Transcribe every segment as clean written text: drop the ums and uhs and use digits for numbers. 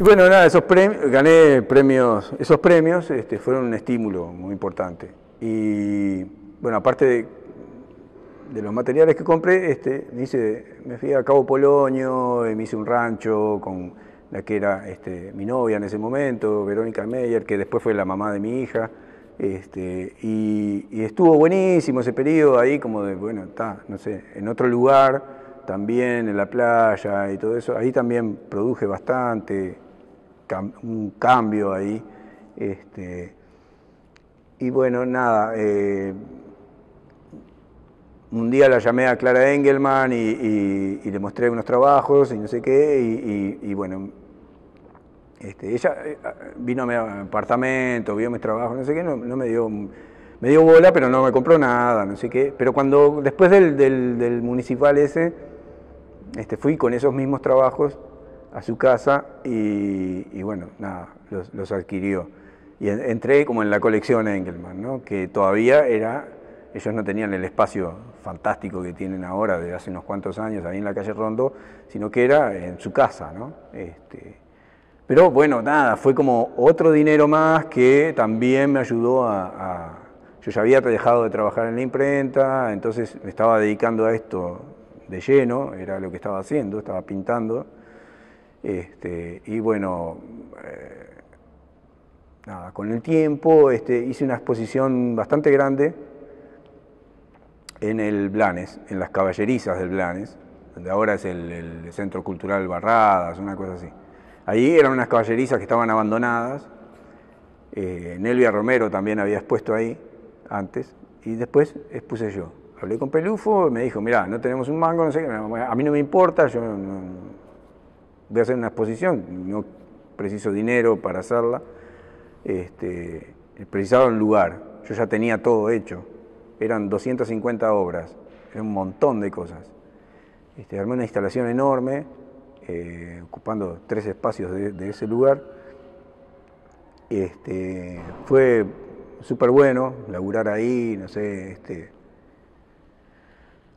Y bueno, nada, gané premios, esos premios fueron un estímulo muy importante. Y bueno, aparte de los materiales que compré, me fui a Cabo Polonio, me hice un rancho con la que era mi novia en ese momento, Verónica Meyer, que después fue la mamá de mi hija. Y estuvo buenísimo ese periodo ahí, como de, bueno, no sé, en otro lugar, también en la playa y todo eso. Ahí también produje bastante, un cambio ahí. Y bueno, nada, un día la llamé a Clara Engelman y le mostré unos trabajos y no sé qué, y bueno, ella vino a mi apartamento, vio mis trabajos, no sé qué, no me dio bola, pero no me compró nada, no sé qué. Pero después del municipal ese, fui con esos mismos trabajos a su casa y bueno, nada, los adquirió. Y entré como en la colección Engelman, ¿no? Que todavía ellos no tenían el espacio fantástico que tienen ahora, de hace unos cuantos años, ahí en la calle Rondó, sino que era en su casa, ¿no? Pero bueno, nada, fue como otro dinero más que también me ayudó yo ya había dejado de trabajar en la imprenta, entonces me estaba dedicando a esto de lleno, era lo que estaba haciendo, estaba pintando. Y bueno, nada, con el tiempo hice una exposición bastante grande en el Blanes, en las caballerizas del Blanes, donde ahora es el Centro Cultural Barradas, una cosa así. Ahí eran unas caballerizas que estaban abandonadas. Nelvia Romero también había expuesto ahí antes, y después expuse yo. Hablé con Pelufo y me dijo, mirá, no tenemos un mango, no sé qué, a mí no me importa, yo voy a hacer una exposición, no preciso dinero para hacerla. Precisaba un lugar, yo ya tenía todo hecho, eran 250 obras, era un montón de cosas. Armé una instalación enorme, ocupando 3 espacios de ese lugar. Fue súper bueno laburar ahí, no sé,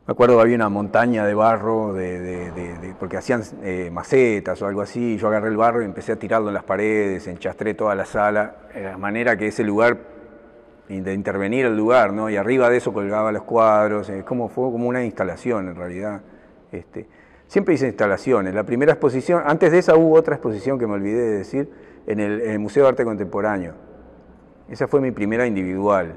me acuerdo que había una montaña de barro, porque hacían macetas o algo así, yo agarré el barro y empecé a tirarlo en las paredes, enchastré toda la sala, de manera que ese lugar, de intervenir el lugar, ¿no? Y arriba de eso colgaba los cuadros, fue como una instalación en realidad. Siempre hice instalaciones. La primera exposición, antes de esa hubo otra exposición que me olvidé de decir, en el Museo de Arte Contemporáneo. Esa fue mi primera individual,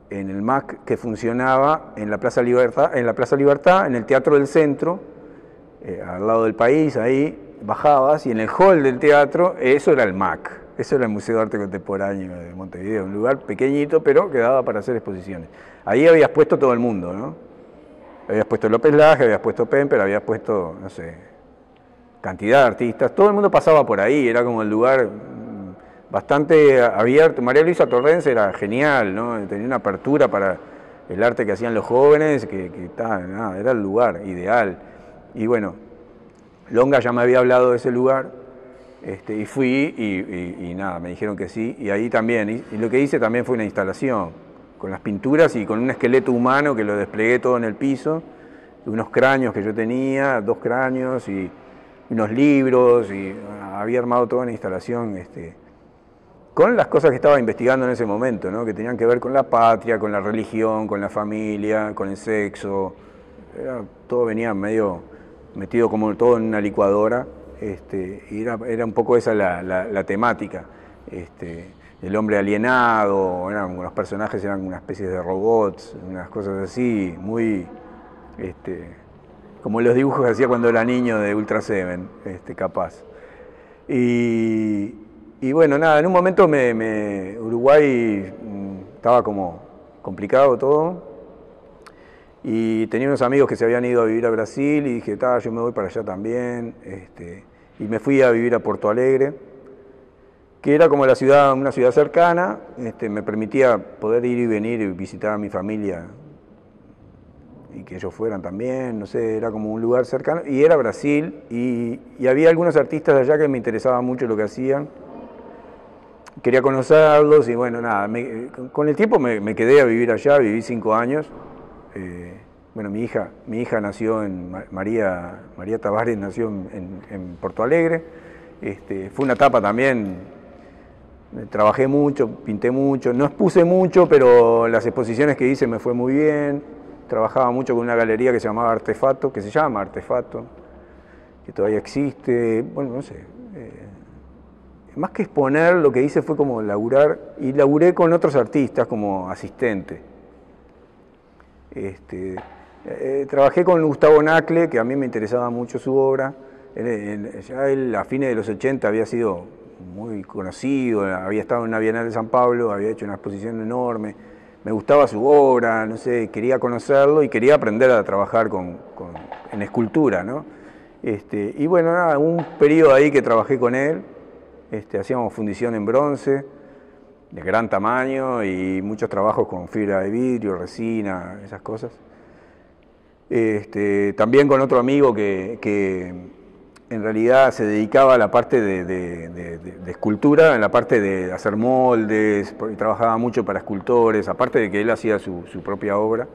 en el MAC, que funcionaba en la Plaza Libertad, en el Teatro del Centro, al lado del País, ahí bajabas, y en el hall del teatro, eso era el MAC, eso era el Museo de Arte Contemporáneo de Montevideo, un lugar pequeñito, pero que daba para hacer exposiciones. Ahí habías puesto todo el mundo, ¿no? Habías puesto López Laje, habías puesto Pemper, habías puesto, no sé, cantidad de artistas, todo el mundo pasaba por ahí, era como el lugar bastante abierto. María Luisa Torrens era genial, ¿no? Tenía una apertura para el arte que hacían los jóvenes, nada, era el lugar ideal. Y bueno, Longa ya me había hablado de ese lugar, y fui y nada, me dijeron que sí, y ahí también, y lo que hice también fue una instalación, con las pinturas y con un esqueleto humano que lo desplegué todo en el piso, unos cráneos que yo tenía, 2 cráneos y unos libros, y había armado toda una instalación con las cosas que estaba investigando en ese momento, ¿no? Que tenían que ver con la patria, con la religión, con la familia, con el sexo. Todo venía medio metido como todo en una licuadora, y era un poco esa la temática. El hombre alienado, los personajes eran una especie de robots, unas cosas así, muy como los dibujos que hacía cuando era niño de Ultra Seven, capaz. Y bueno, nada, en un momento Uruguay estaba como complicado todo, y tenía unos amigos que se habían ido a vivir a Brasil, y dije, yo me voy para allá también, y me fui a vivir a Porto Alegre, que era como una ciudad cercana, me permitía poder ir y venir y visitar a mi familia, y que ellos fueran también, no sé, era como un lugar cercano, y era Brasil, y había algunos artistas de allá que me interesaba mucho lo que hacían, quería conocerlos, y bueno, nada, con el tiempo me quedé a vivir allá, viví 5 años, bueno, mi hija nació María Tavares nació en Porto Alegre, Fue una etapa también, trabajé mucho, pinté mucho, no expuse mucho, pero las exposiciones que hice me fue muy bien. Trabajaba mucho con una galería que se llamaba Artefacto, que se llama Artefacto, que todavía existe. Bueno, no sé. Más que exponer, lo que hice fue como laburar, y laburé con otros artistas como asistente. Trabajé con Gustavo Nacle, que a mí me interesaba mucho su obra. Ya él a fines de los 80 había sido muy conocido, había estado en una Bienal de San Pablo, había hecho una exposición enorme, me gustaba su obra, no sé, quería conocerlo y quería aprender a trabajar en escultura, ¿no? Y bueno, nada, un periodo ahí que trabajé con él, hacíamos fundición en bronce, de gran tamaño, y muchos trabajos con fibra de vidrio, resina, esas cosas. También con otro amigo que en realidad se dedicaba a la parte de escultura, en la parte de hacer moldes, trabajaba mucho para escultores, aparte de que él hacía su propia obra.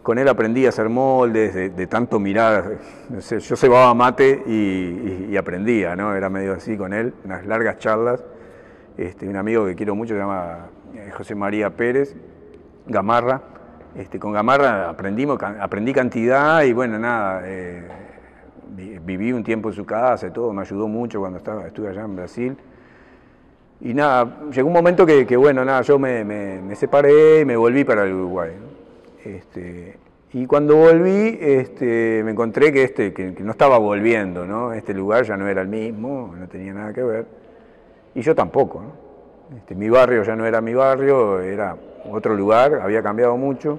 Con él aprendí a hacer moldes, de tanto mirar, no sé, yo cebaba mate y aprendía, ¿no? Era medio así con él, unas largas charlas. Un amigo que quiero mucho se llama José María Pérez, Gamarra. Con Gamarra aprendí cantidad y bueno, nada, viví un tiempo en su casa y todo, me ayudó mucho cuando estuve allá en Brasil. Y nada, llegó un momento que bueno, nada, yo me separé y me volví para el Uruguay, ¿no? Y cuando volví, me encontré que no estaba volviendo, ¿no? Este lugar ya no era el mismo, no tenía nada que ver. Y yo tampoco, ¿no? Mi barrio ya no era mi barrio, era otro lugar, había cambiado mucho.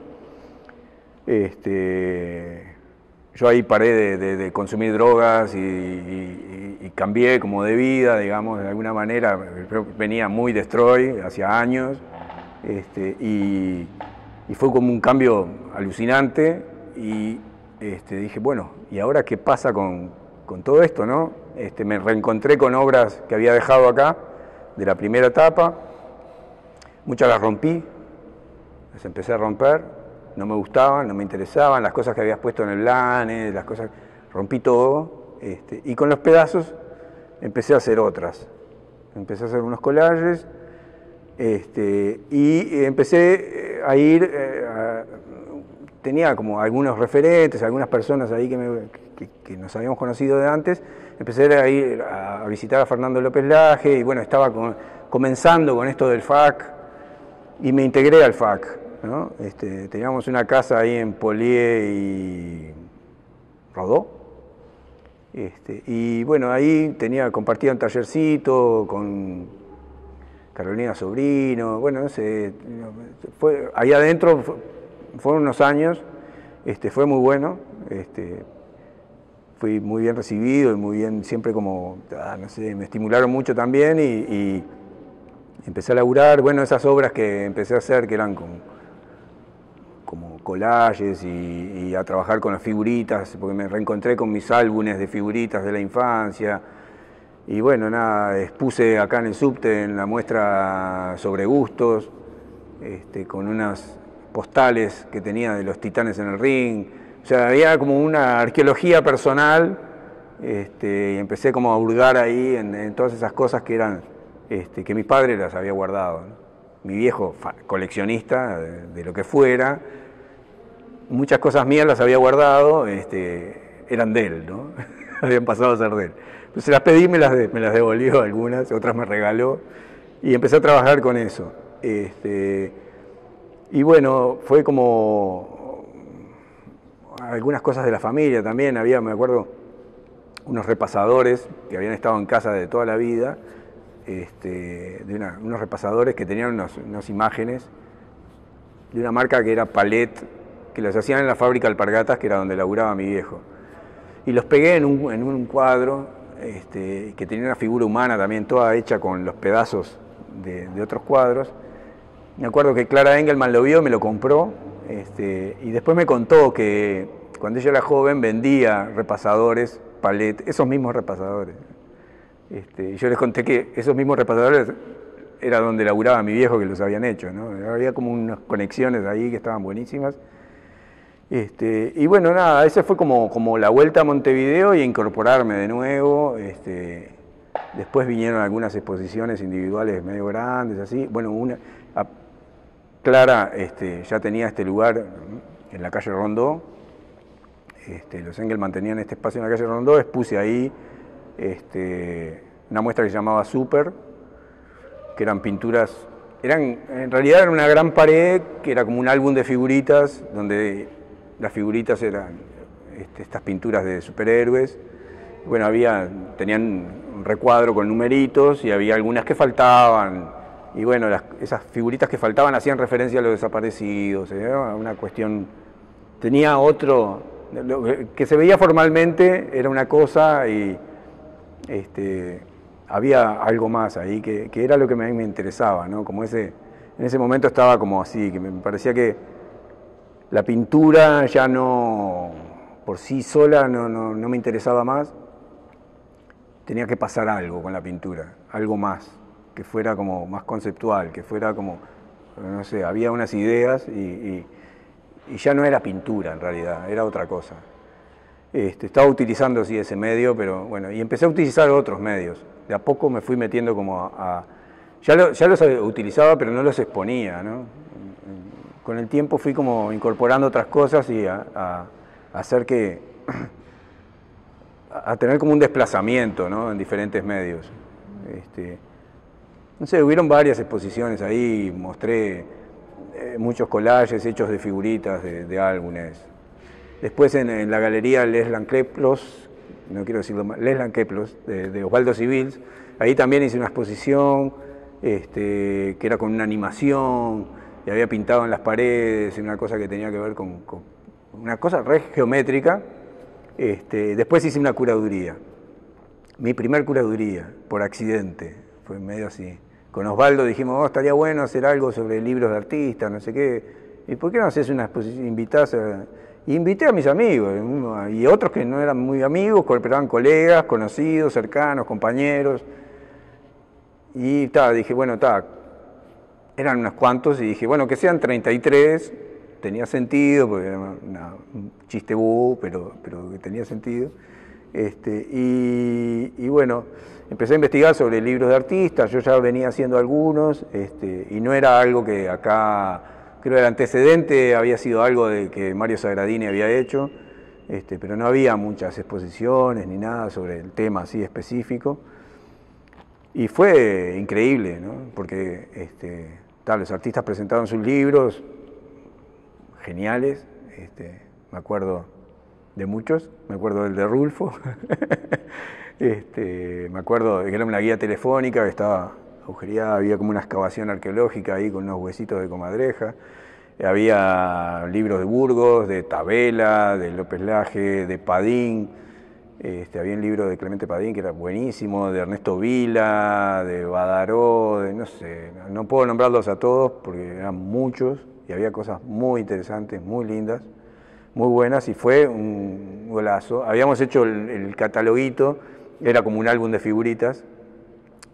Yo ahí paré de consumir drogas y cambié como de vida, digamos, de alguna manera. Yo venía muy destroy, hacía años, y fue como un cambio alucinante. Y dije, bueno, ¿y ahora qué pasa con todo esto, no? Me reencontré con obras que había dejado acá, de la primera etapa. Muchas las rompí, las empecé a romper, no me gustaban, no me interesaban, las cosas que habías puesto en el LANE, las cosas, rompí todo, y con los pedazos empecé a hacer otras. Empecé a hacer unos collages, y empecé a ir, tenía como algunos referentes, algunas personas ahí que nos habíamos conocido de antes. Empecé a ir a visitar a Fernando López Laje y bueno, estaba comenzando con esto del FAC y me integré al FAC, ¿no? Teníamos una casa ahí en Polié y Rodó. Y bueno, ahí compartía un tallercito con Carolina Sobrino, bueno, no sé, ahí adentro fueron unos años, fue muy bueno, fui muy bien recibido y muy bien, siempre como, no sé, me estimularon mucho también y empecé a laburar, bueno, esas obras que empecé a hacer que eran como collages y a trabajar con las figuritas, porque me reencontré con mis álbumes de figuritas de la infancia. Y bueno, nada, expuse acá en el subte en la muestra sobre gustos, con unas postales que tenía de los Titanes en el Ring. O sea, había como una arqueología personal, y empecé como a hurgar ahí en todas esas cosas que eran, que mi padre las había guardado, ¿no? Mi viejo coleccionista de lo que fuera, muchas cosas mías las había guardado, eran de él, ¿no? Habían pasado a ser de él. Entonces las pedí, me las devolvió algunas, otras me regaló, y empecé a trabajar con eso. Y bueno, fue como algunas cosas de la familia también, me acuerdo, unos repasadores que habían estado en casa de toda la vida, unos repasadores que tenían unas imágenes de una marca que era Palet, que las hacían en la fábrica Alpargatas, que era donde laburaba mi viejo. Y los pegué en un cuadro, que tenía una figura humana también, toda hecha con los pedazos de otros cuadros. Me acuerdo que Clara Engelman lo vio y me lo compró, y después me contó que cuando ella era joven vendía repasadores, Palet, esos mismos repasadores. Y yo les conté que esos mismos repasadores era donde laburaba mi viejo, que los habían hecho, ¿no? Había como unas conexiones ahí que estaban buenísimas. Y bueno, nada, esa fue como la vuelta a Montevideo y a incorporarme de nuevo. Después vinieron algunas exposiciones individuales medio grandes, así. Bueno, Clara ya tenía este lugar en la calle Rondó. Los Engelmann tenían este espacio en la calle Rondó, expuse ahí una muestra que se llamaba Super, que eran pinturas, en realidad era una gran pared, que era como un álbum de figuritas, donde las figuritas eran estas pinturas de superhéroes. Bueno, tenían un recuadro con numeritos y había algunas que faltaban, y bueno, esas figuritas que faltaban hacían referencia a los desaparecidos, era una cuestión, tenía otro, lo que se veía formalmente era una cosa y había algo más ahí que era lo que a mí me interesaba, ¿no? Como en ese momento estaba como así, que me parecía que la pintura ya no, por sí sola no me interesaba más, tenía que pasar algo con la pintura, algo más, que fuera como más conceptual, que fuera como, no sé, había unas ideas y ya no era pintura en realidad, era otra cosa. Estaba utilizando sí ese medio, pero bueno, y empecé a utilizar otros medios. De a poco me fui metiendo como ya los utilizaba, pero no los exponía, ¿no? Con el tiempo fui como incorporando otras cosas y a hacer a tener como un desplazamiento, ¿no? En diferentes medios. No sé, hubieron varias exposiciones ahí, mostré muchos collages hechos de figuritas de álbumes. Después en la galería Leslan Keplos, no quiero decirlo mal, Leslan Keplos, de Osvaldo Civils, ahí también hice una exposición que era con una animación, y había pintado en las paredes, una cosa que tenía que ver con una cosa re geométrica. Después hice una curaduría, mi primer curaduría, por accidente, fue medio así. Con Osvaldo dijimos, estaría bueno hacer algo sobre libros de artistas, no sé qué, y ¿por qué no haces una exposición? Invité a mis amigos, y otros que no eran muy amigos, pero eran colegas, conocidos, cercanos, compañeros, y dije, bueno, eran unos cuantos, y dije, bueno, que sean 33, tenía sentido, porque era un chiste pero que tenía sentido. Y bueno, empecé a investigar sobre libros de artistas, yo ya venía haciendo algunos, y no era algo que acá, creo que el antecedente había sido algo de que Mario Sagradini había hecho, pero no había muchas exposiciones ni nada sobre el tema así específico. Y fue increíble, ¿no? Porque los artistas presentaron sus libros, geniales, me acuerdo de muchos, me acuerdo del de Rulfo, me acuerdo de que era una guía telefónica que estaba agujereada, había como una excavación arqueológica ahí con unos huesitos de comadreja, había libros de Burgos, de Tabela, de López Laje, de Padín, había un libro de Clemente Padín que era buenísimo, de Ernesto Vila, de Badaró, no sé, no puedo nombrarlos a todos porque eran muchos y había cosas muy interesantes, muy lindas, muy buenas, y fue un golazo. Habíamos hecho el cataloguito, era como un álbum de figuritas,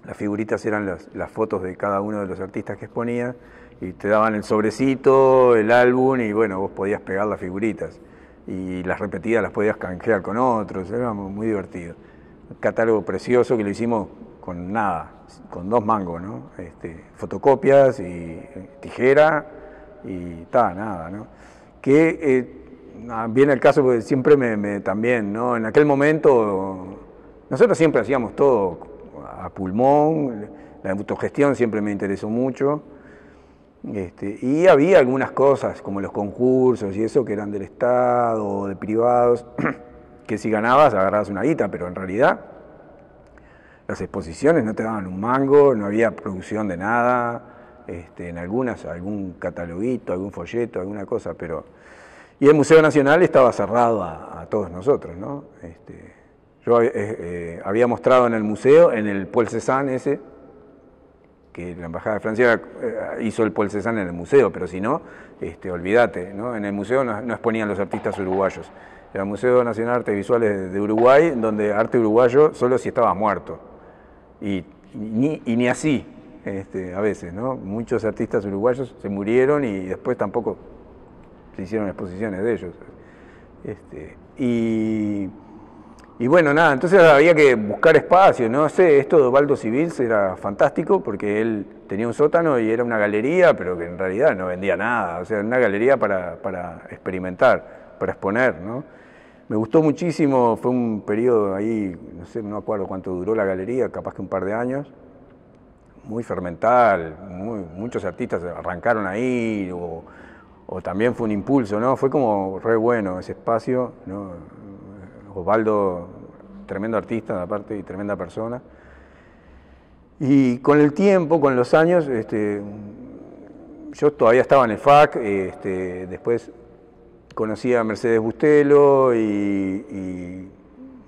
las figuritas eran las fotos de cada uno de los artistas que exponía, y te daban el sobrecito, el álbum, y bueno, vos podías pegar las figuritas, y las repetidas las podías canjear con otros, era muy divertido. Un catálogo precioso que lo hicimos con nada, con 2 mangos, ¿no? Fotocopias y tijera, y nada, ¿no? Que viene el caso porque siempre también, ¿no? En aquel momento, nosotros siempre hacíamos todo a pulmón, la autogestión siempre me interesó mucho, y había algunas cosas como los concursos y eso que eran del Estado o de privados, que si ganabas agarrabas una guita, pero en realidad las exposiciones no te daban un mango, no había producción de nada, en algunas algún cataloguito, algún folleto, alguna cosa, pero... Y el Museo Nacional estaba cerrado a todos nosotros, ¿no? Yo había mostrado en el museo, en el Paul Cézanne ese, que la Embajada de Francia hizo el Paul Cézanne en el museo, pero si no, olvídate, ¿no? En el museo no exponían los artistas uruguayos. Era el Museo Nacional de Artes Visuales de Uruguay, donde arte uruguayo solo si estabas muerto. Y ni así, a veces, ¿no? Muchos artistas uruguayos se murieron y después tampoco se hicieron exposiciones de ellos. Y bueno, nada, entonces había que buscar espacio, no sé, esto de Osvaldo Civils era fantástico porque él tenía un sótano y era una galería, pero que en realidad no vendía nada, o sea, una galería para experimentar, para exponer, ¿no? Me gustó muchísimo, fue un periodo ahí, no sé, no me acuerdo cuánto duró la galería, capaz que un par de años, muy fermental, muchos artistas arrancaron ahí, o también fue un impulso, ¿no? Fue como re bueno ese espacio, ¿no? Osvaldo, tremendo artista aparte y tremenda persona. Y con el tiempo, con los años, yo todavía estaba en el FAC, después conocí a Mercedes Bustelo y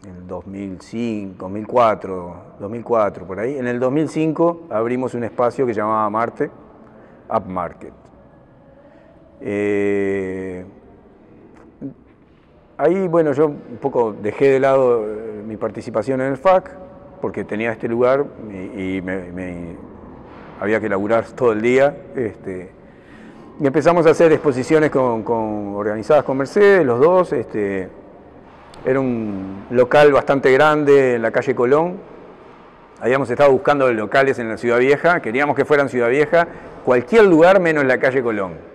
en el 2004, por ahí. En el 2005 abrimos un espacio que llamaba Marte, Upmarket. Ahí, bueno, yo un poco dejé de lado mi participación en el FAC, porque tenía este lugar y había que laburar todo el día. Y empezamos a hacer exposiciones organizadas con Mercedes, los dos. Era un local bastante grande en la calle Colón. Habíamos estado buscando locales en la Ciudad Vieja, queríamos que fueran Ciudad Vieja, cualquier lugar menos la calle Colón,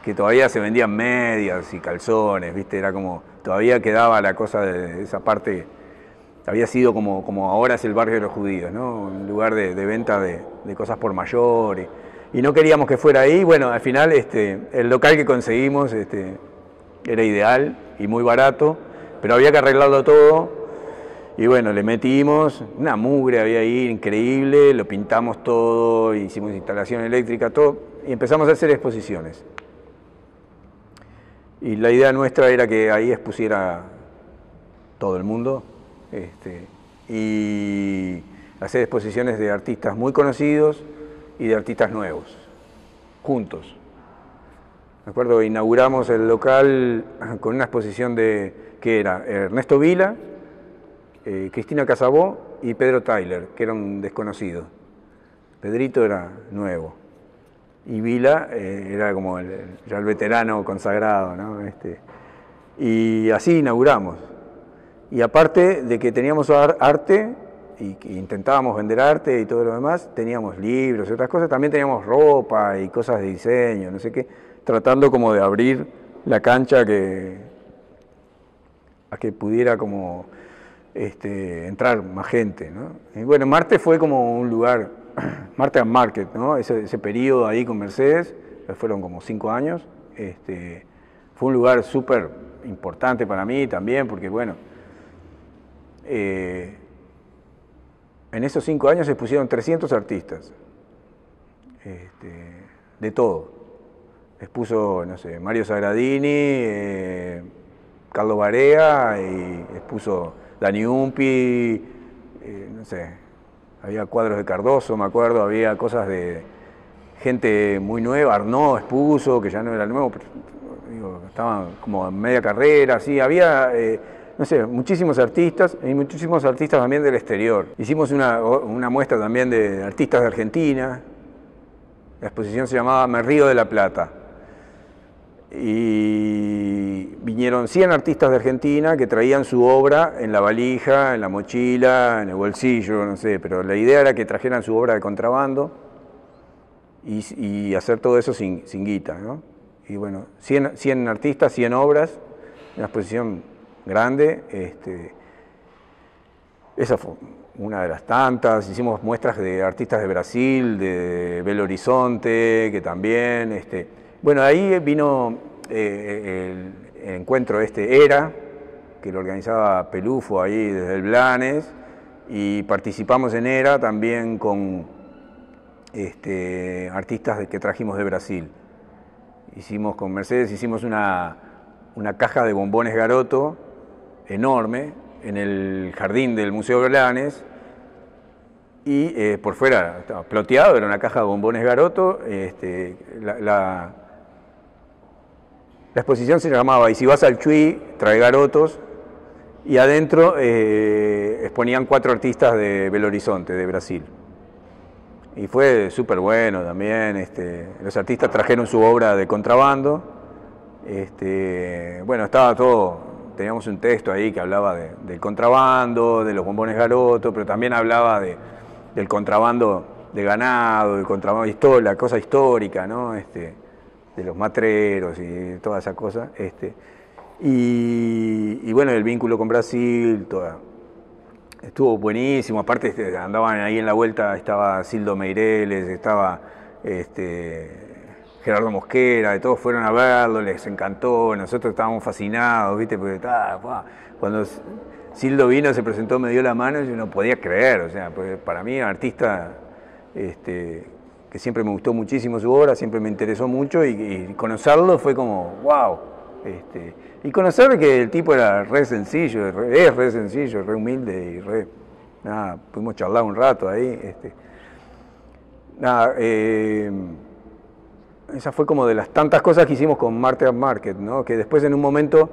que todavía se vendían medias y calzones, ¿viste? Era como, todavía quedaba la cosa de esa parte, había sido como ahora es el barrio de los judíos, ¿no? Un lugar de venta de cosas por mayor, y no queríamos que fuera ahí. Bueno, al final el local que conseguimos era ideal y muy barato, pero había que arreglarlo todo, y bueno, le metimos, una mugre había ahí increíble, lo pintamos todo, hicimos instalación eléctrica, todo, y empezamos a hacer exposiciones. Y la idea nuestra era que ahí expusiera todo el mundo y hacer exposiciones de artistas muy conocidos y de artistas nuevos, juntos. Me acuerdo que inauguramos el local con una exposición que era Ernesto Vila, Cristina Casabó y Pedro Tyler, que era un desconocido. Pedrito era nuevo. Y Vila era como ya el veterano consagrado, ¿no? Y así inauguramos. Y aparte de que teníamos arte, y intentábamos vender arte y todo lo demás, teníamos libros y otras cosas, también teníamos ropa y cosas de diseño, no sé qué, tratando como de abrir la cancha a que pudiera como entrar más gente, ¿no? Y bueno, Marte fue como un lugar, Marte Upmarket, ¿no? Ese periodo ahí con Mercedes, fueron como 5 años, fue un lugar súper importante para mí también, porque bueno, en esos 5 años se pusieron 300 artistas, de todo. Expuso, no sé, Mario Sagradini, Carlos Barea, y expuso Dani Umpi, no sé, había cuadros de Cardoso, me acuerdo, había cosas de gente muy nueva, Arnaud expuso, que ya no era nuevo, pero digo, estaban como en media carrera, sí, había, no sé, muchísimos artistas, y muchísimos artistas también del exterior. Hicimos una muestra también de artistas de Argentina, la exposición se llamaba Me Río de la Plata, y vinieron 100 artistas de Argentina que traían su obra en la valija, en la mochila, en el bolsillo, no sé, pero la idea era que trajeran su obra de contrabando y hacer todo eso sin guita, ¿no? Y bueno, 100 artistas, 100 obras, una exposición grande, esa fue una de las tantas. Hicimos muestras de artistas de Brasil, de Belo Horizonte, que también, bueno, ahí vino el encuentro ERA, que lo organizaba Pelufo ahí desde el Blanes, y participamos en ERA también con artistas que trajimos de Brasil. Hicimos con Mercedes, hicimos una caja de bombones Garoto enorme en el jardín del Museo Blanes, y por fuera estaba ploteado, era una caja de bombones Garoto. La exposición se llamaba Y si vas al Chuy, trae garotos, y adentro exponían 4 artistas de Belo Horizonte, de Brasil. Y fue súper bueno también, los artistas trajeron su obra de contrabando, bueno, estaba todo, teníamos un texto ahí que hablaba del contrabando, de los bombones Garoto, pero también hablaba del contrabando de ganado, del contrabando, la cosa histórica, ¿no? De los matreros y toda esa cosa. Y bueno, el vínculo con Brasil, estuvo buenísimo. Aparte andaban ahí en la vuelta, estaba Sildo Meireles, estaba Gerardo Mosquera, todos fueron a verlo, les encantó, nosotros estábamos fascinados, ¿viste? Porque cuando Sildo vino, se presentó, me dio la mano, yo no podía creer, o sea, porque para mí, un artista que siempre me gustó muchísimo su obra, siempre me interesó mucho, y conocerlo fue como, wow. Y conocer que el tipo era re sencillo, es re sencillo, re humilde, y nada, pudimos charlar un rato ahí. Esa fue como de las tantas cosas que hicimos con Marte at Market, ¿no? Que después en un momento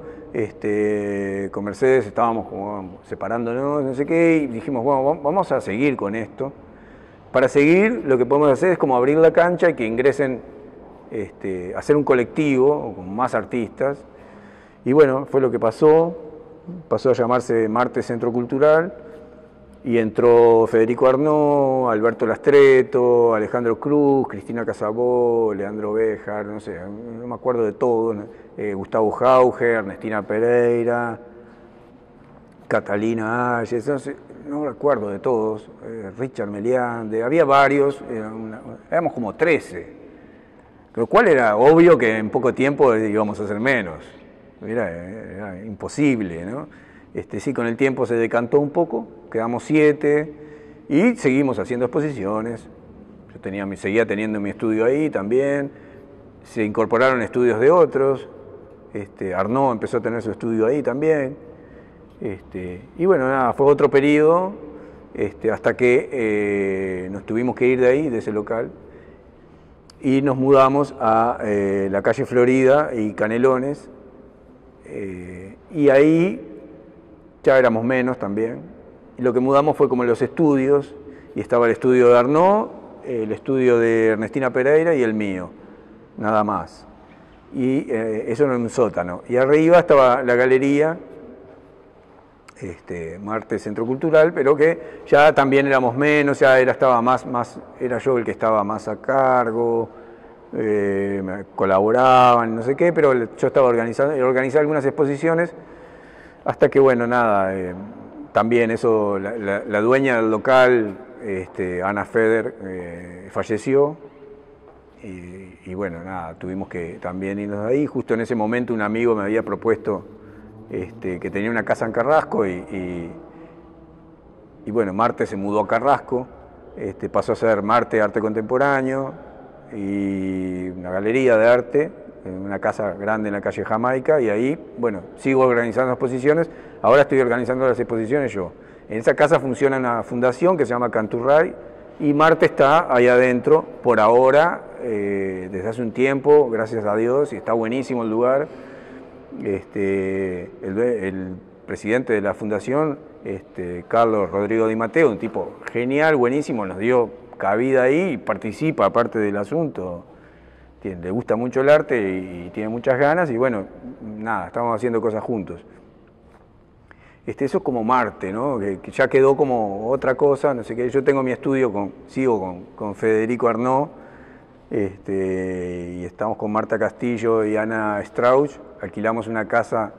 con Mercedes estábamos como separándonos, no sé qué, y dijimos, bueno, vamos a seguir con esto. Para seguir, lo que podemos hacer es como abrir la cancha y que ingresen, hacer un colectivo con más artistas. Y bueno, fue lo que pasó a llamarse Marte Centro Cultural, y entró Federico Arnaud, Alberto Lastreto, Alejandro Cruz, Cristina Casabó, Leandro Béjar, no sé, no me acuerdo de todos, ¿no? Gustavo Jauge, Ernestina Pereira, Catalina Ayes, no recuerdo de todos, Richard Meliande, había varios, éramos como 13, lo cual era obvio que en poco tiempo íbamos a hacer menos, era imposible, ¿no? Sí, con el tiempo se decantó un poco, quedamos 7 y seguimos haciendo exposiciones. Yo seguía teniendo mi estudio ahí también, se incorporaron estudios de otros, Arnaud empezó a tener su estudio ahí también, y bueno, nada, fue otro periodo, hasta que nos tuvimos que ir de ahí, de ese local, y nos mudamos a la calle Florida y Canelones, y ahí ya éramos menos también, y lo que mudamos fue como los estudios, y estaba el estudio de Arnaud, el estudio de Ernestina Pereira y el mío, nada más. Y eso era un sótano. Y arriba estaba la galería, Marte Centro Cultural, pero que ya también éramos menos, ya era yo el que estaba más a cargo, me colaboraban, no sé qué, pero yo estaba organizando algunas exposiciones. Hasta que, bueno, nada, también eso, la dueña del local, Ana Feder, falleció, y bueno, nada, tuvimos que también irnos de ahí. Justo en ese momento un amigo me había propuesto que tenía una casa en Carrasco, y bueno, Marte se mudó a Carrasco, pasó a ser Marte Arte Contemporáneo, y una galería de arte, en una casa grande en la calle Jamaica, y ahí, bueno, sigo organizando exposiciones. Ahora estoy organizando las exposiciones yo. En esa casa funciona una fundación que se llama Canturray, y Marte está ahí adentro, por ahora, desde hace un tiempo, gracias a Dios, y está buenísimo el lugar. El presidente de la fundación, Carlos Rodrigo Di Matteo, un tipo genial, buenísimo, nos dio cabida ahí y participa aparte del asunto. Le gusta mucho el arte y tiene muchas ganas, y bueno, nada, estamos haciendo cosas juntos. Eso es como Marte, ¿no? Que ya quedó como otra cosa, no sé qué. Yo tengo mi estudio, sigo con Federico Arnaud, y estamos con Marta Castillo y Ana Strauch, alquilamos una casa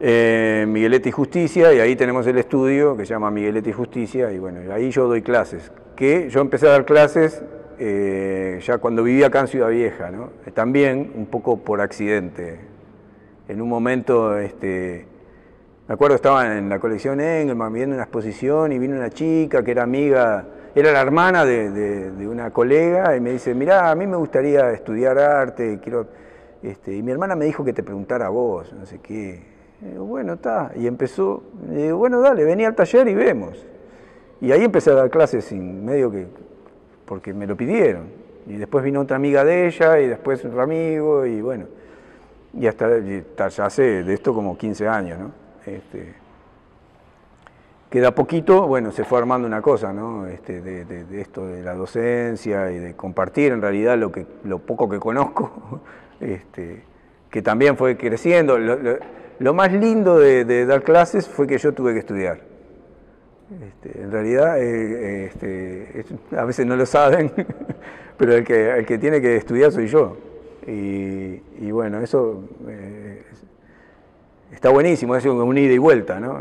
en Miguelete y Justicia, y ahí tenemos el estudio que se llama Miguelete y Justicia, y bueno, ahí yo doy clases. Que yo empecé a dar clases ya cuando vivía acá en Ciudad Vieja, ¿no? También un poco por accidente. En un momento, me acuerdo, estaba en la colección Engelmann viendo una exposición, y vino una chica que era amiga, era la hermana de una colega, y me dice, mirá, a mí me gustaría estudiar arte, y mi hermana me dijo que te preguntara a vos, no sé qué. Y digo, bueno, está, y empezó, y digo, bueno, dale, vení al taller y vemos. Y ahí empecé a dar clases sin medio que, porque me lo pidieron. Y después vino otra amiga de ella, y después otro amigo, y bueno, y hasta ya hace de esto como 15 años, ¿no? Que de a poquito, bueno, se fue armando una cosa, ¿no? De esto de la docencia y de compartir en realidad lo poco que conozco, que también fue creciendo. lo más lindo de dar clases fue que yo tuve que estudiar. En realidad, a veces no lo saben, pero el que tiene que estudiar soy yo. Y bueno, eso está buenísimo, es un ida y vuelta, ¿no?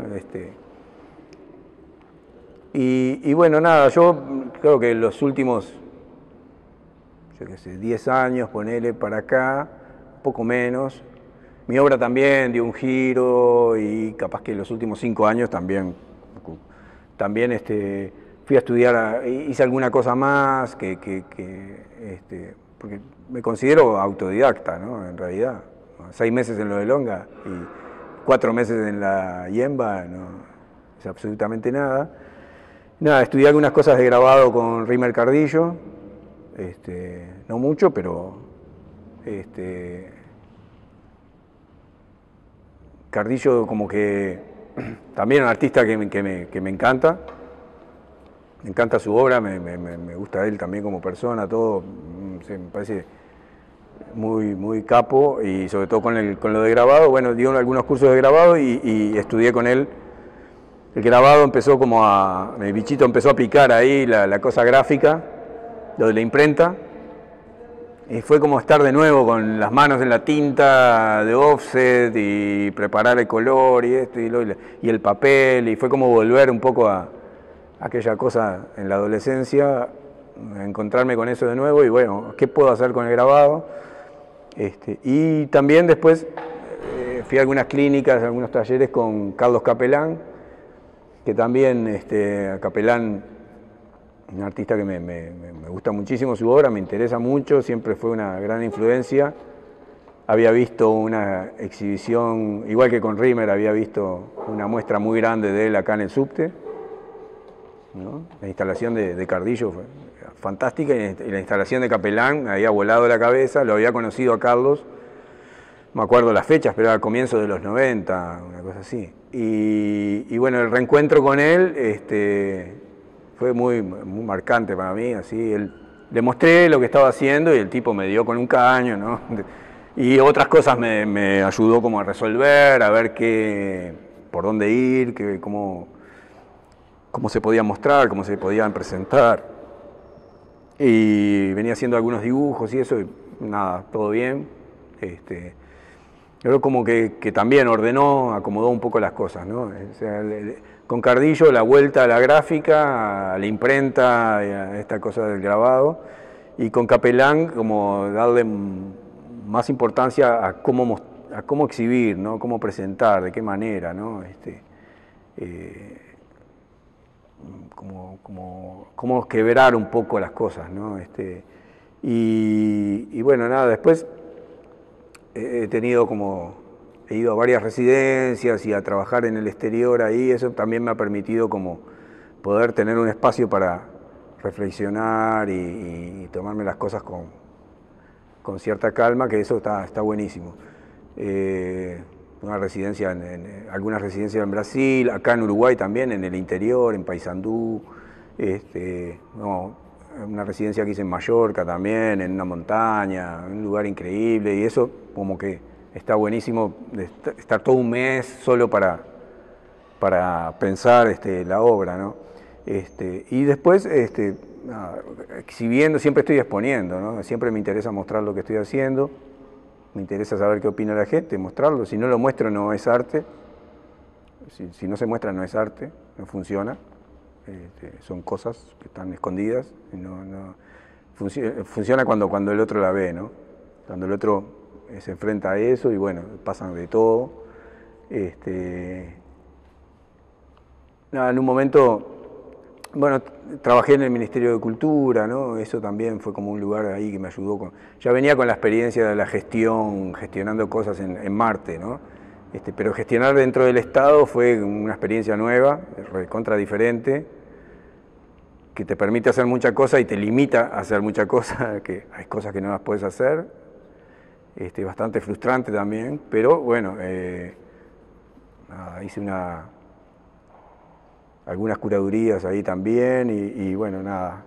Y bueno, nada, yo creo que los últimos, yo qué sé, 10 años, ponele para acá, un poco menos. Mi obra también dio un giro y capaz que los últimos 5 años también fui a estudiar, hice alguna cosa más, porque me considero autodidacta, ¿no? En realidad, 6 meses en lo de Longa y 4 meses en la Yemba, no es absolutamente nada. Nada, estudié algunas cosas de grabado con Rimer Cardillo, no mucho, pero Cardillo como que también un artista que me encanta. Me encanta su obra, me gusta él también como persona, todo, me parece muy capo, y sobre todo con lo de grabado. Bueno, dio algunos cursos de grabado y estudié con él. El grabado empezó el bichito empezó a picar ahí, la cosa gráfica, lo de la imprenta, y fue como estar de nuevo con las manos en la tinta de offset y preparar el color y esto y el papel, y fue como volver un poco a aquella cosa en la adolescencia, encontrarme con eso de nuevo y bueno, ¿qué puedo hacer con el grabado? Y también después fui a algunas clínicas, a algunos talleres con Carlos Capelán, que también Capelán, un artista que me gusta muchísimo su obra, me interesa mucho, siempre fue una gran influencia. Había visto una exhibición, igual que con Rimer, había visto una muestra muy grande de él acá en el Subte, ¿no? La instalación de Cardillo fue fantástica, y la instalación de Capelán me había volado la cabeza. Lo había conocido a Carlos, no me acuerdo las fechas, pero era al comienzo de los 90, una cosa así. Y bueno, el reencuentro con él fue muy marcante para mí, así. Le mostré lo que estaba haciendo y el tipo me dio con un caño, ¿no? Y otras cosas me ayudó como a resolver, a ver por dónde ir, cómo se podía mostrar, cómo se podían presentar. Y venía haciendo algunos dibujos y eso, y nada, todo bien. Creo como que también ordenó, acomodó un poco las cosas, ¿no? O sea, con Cardillo la vuelta a la gráfica, a la imprenta, a esta cosa del grabado, y con Capelán como darle más importancia a cómo exhibir, ¿no? Cómo presentar, de qué manera, ¿no? Cómo quebrar un poco las cosas, ¿no? Y bueno, nada, después he ido a varias residencias y a trabajar en el exterior ahí. Eso también me ha permitido como poder tener un espacio para reflexionar y tomarme las cosas con cierta calma, que eso está buenísimo. Algunas residencias en Brasil, acá en Uruguay también, en el interior, en Paysandú, una residencia que hice en Mallorca también, en una montaña, un lugar increíble, y eso como que está buenísimo, estar todo un mes solo para pensar la obra, ¿no? Y después exhibiendo, siempre estoy exponiendo, ¿no? Siempre me interesa mostrar lo que estoy haciendo, me interesa saber qué opina la gente, mostrarlo. Si no lo muestro no es arte, si no se muestra no es arte, no funciona. Son cosas que están escondidas, funciona cuando el otro la ve, ¿no? Cuando el otro se enfrenta a eso y bueno, pasan de todo. En un momento, bueno, trabajé en el Ministerio de Cultura, ¿no? Eso también fue como un lugar ahí que me ayudó. Ya venía con la experiencia de la gestionando cosas en Marte, ¿no? Pero gestionar dentro del Estado fue una experiencia nueva, recontra diferente, que te permite hacer mucha cosa y te limita a hacer mucha cosa, que hay cosas que no las puedes hacer, bastante frustrante también, pero bueno, hice algunas curadurías ahí también y bueno, nada.